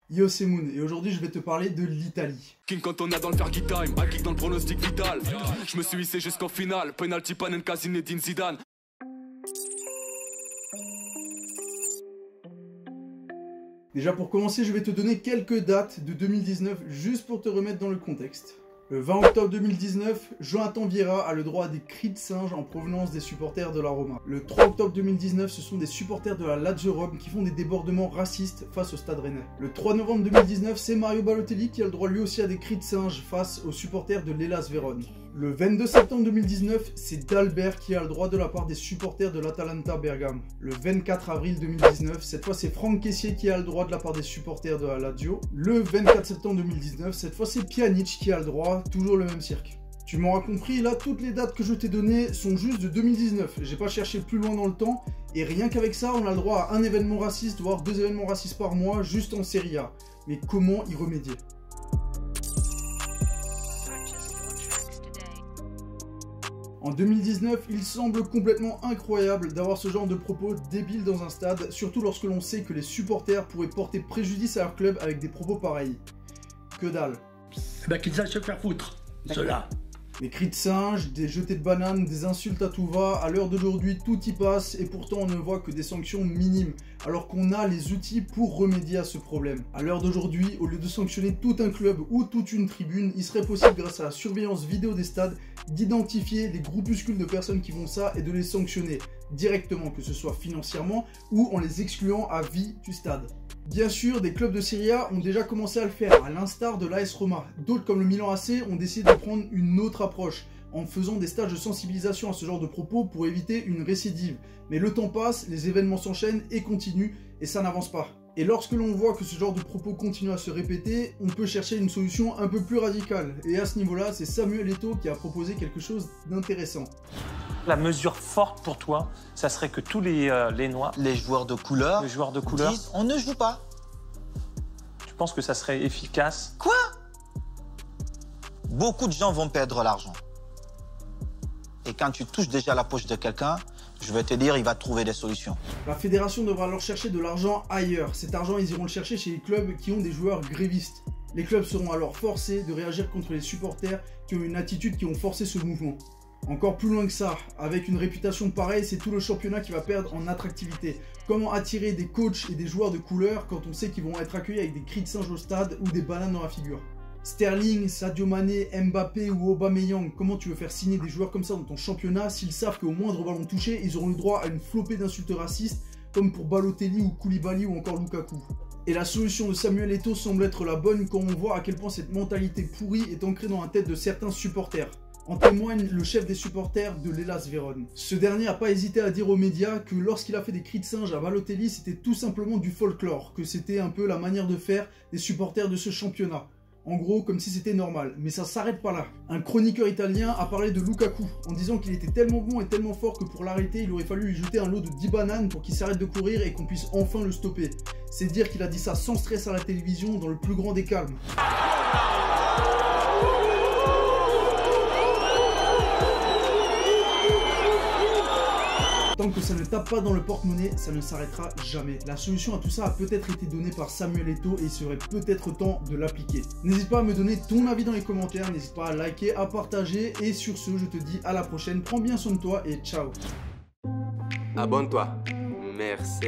Yo, c'est Moon et aujourd'hui je vais te parler de l'Italie. King quand on est dans le Fergie time, à kick dans le pronostic vital. Je me suis hissé jusqu'en finale, penalty panen Zinedine Zidane. Déjà pour commencer, je vais te donner quelques dates de 2019 juste pour te remettre dans le contexte. Le 20 octobre 2019, Jonathan Viera a le droit à des cris de singe en provenance des supporters de la Roma. Le 3 octobre 2019, ce sont des supporters de la Lazio Rome qui font des débordements racistes face au Stade Rennais. Le 3 novembre 2019, c'est Mario Balotelli qui a le droit lui aussi à des cris de singe face aux supporters de l'Hellas Vérone. Le 22 septembre 2019, c'est D'Albert qui a le droit de la part des supporters de l'Atalanta Bergame. Le 24 avril 2019, cette fois c'est Franck Kessié qui a le droit de la part des supporters de la Lazio. Le 24 septembre 2019, cette fois c'est Pjanic qui a le droit, toujours le même cirque. Tu m'auras compris, là toutes les dates que je t'ai données sont juste de 2019. J'ai pas cherché plus loin dans le temps et rien qu'avec ça, on a le droit à un événement raciste, voire 2 événements racistes par mois juste en Serie A. Mais comment y remédier ? En 2019, il semble complètement incroyable d'avoir ce genre de propos débiles dans un stade, surtout lorsque l'on sait que les supporters pourraient porter préjudice à leur club avec des propos pareils. Que dalle. Bah qu'ils aillent se faire foutre, ceux-là. Des cris de singe, des jetés de bananes, des insultes à tout va, à l'heure d'aujourd'hui tout y passe et pourtant on ne voit que des sanctions minimes, alors qu'on a les outils pour remédier à ce problème. À l'heure d'aujourd'hui, au lieu de sanctionner tout un club ou toute une tribune, il serait possible grâce à la surveillance vidéo des stades d'identifier les groupuscules de personnes qui font ça et de les sanctionner directement, que ce soit financièrement ou en les excluant à vie du stade. Bien sûr, des clubs de Serie A ont déjà commencé à le faire, à l'instar de l'AS Roma. D'autres comme le Milan AC ont décidé de prendre une autre approche, en faisant des stages de sensibilisation à ce genre de propos pour éviter une récidive. Mais le temps passe, les événements s'enchaînent et continuent, et ça n'avance pas. Et lorsque l'on voit que ce genre de propos continue à se répéter, on peut chercher une solution un peu plus radicale. Et à ce niveau-là, c'est Samuel Eto'o qui a proposé quelque chose d'intéressant. La mesure forte pour toi, ça serait que tous les Noirs, les joueurs de couleur, disent on ne joue pas. Tu penses que ça serait efficace? Quoi? Beaucoup de gens vont perdre l'argent. Et quand tu touches déjà la poche de quelqu'un, je vais te dire, il va trouver des solutions. La fédération devra leur chercher de l'argent ailleurs. Cet argent, ils iront le chercher chez les clubs qui ont des joueurs grévistes. Les clubs seront alors forcés de réagir contre les supporters qui ont une attitude, qui ont forcé ce mouvement. Encore plus loin que ça, avec une réputation pareille, c'est tout le championnat qui va perdre en attractivité. Comment attirer des coachs et des joueurs de couleur quand on sait qu'ils vont être accueillis avec des cris de singe au stade ou des bananes dans la figure? Sterling, Sadio Mané, Mbappé ou Aubameyang, comment tu veux faire signer des joueurs comme ça dans ton championnat s'ils savent qu'au moindre ballon touché, ils auront le droit à une flopée d'insultes racistes comme pour Balotelli ou Koulibaly ou encore Lukaku? Et la solution de Samuel Eto'o semble être la bonne quand on voit à quel point cette mentalité pourrie est ancrée dans la tête de certains supporters. En témoigne le chef des supporters de l'Hellas Vérone. Ce dernier n'a pas hésité à dire aux médias que lorsqu'il a fait des cris de singe à Balotelli, c'était tout simplement du folklore, que c'était un peu la manière de faire des supporters de ce championnat. En gros, comme si c'était normal. Mais ça s'arrête pas là. Un chroniqueur italien a parlé de Lukaku, en disant qu'il était tellement bon et tellement fort que pour l'arrêter, il aurait fallu lui jeter un lot de 10 bananes pour qu'il s'arrête de courir et qu'on puisse enfin le stopper. C'est dire qu'il a dit ça sans stress à la télévision, dans le plus grand des calmes. Tant que ça ne tape pas dans le porte-monnaie, ça ne s'arrêtera jamais. La solution à tout ça a peut-être été donnée par Samuel Eto'o et il serait peut-être temps de l'appliquer. N'hésite pas à me donner ton avis dans les commentaires, n'hésite pas à liker, à partager et sur ce, je te dis à la prochaine. Prends bien soin de toi et ciao. Abonne-toi. Merci.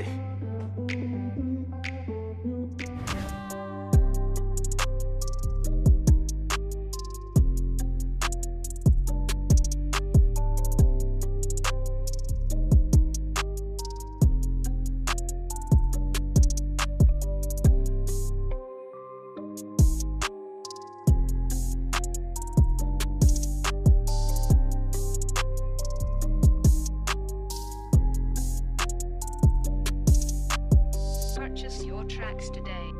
Purchase your tracks today.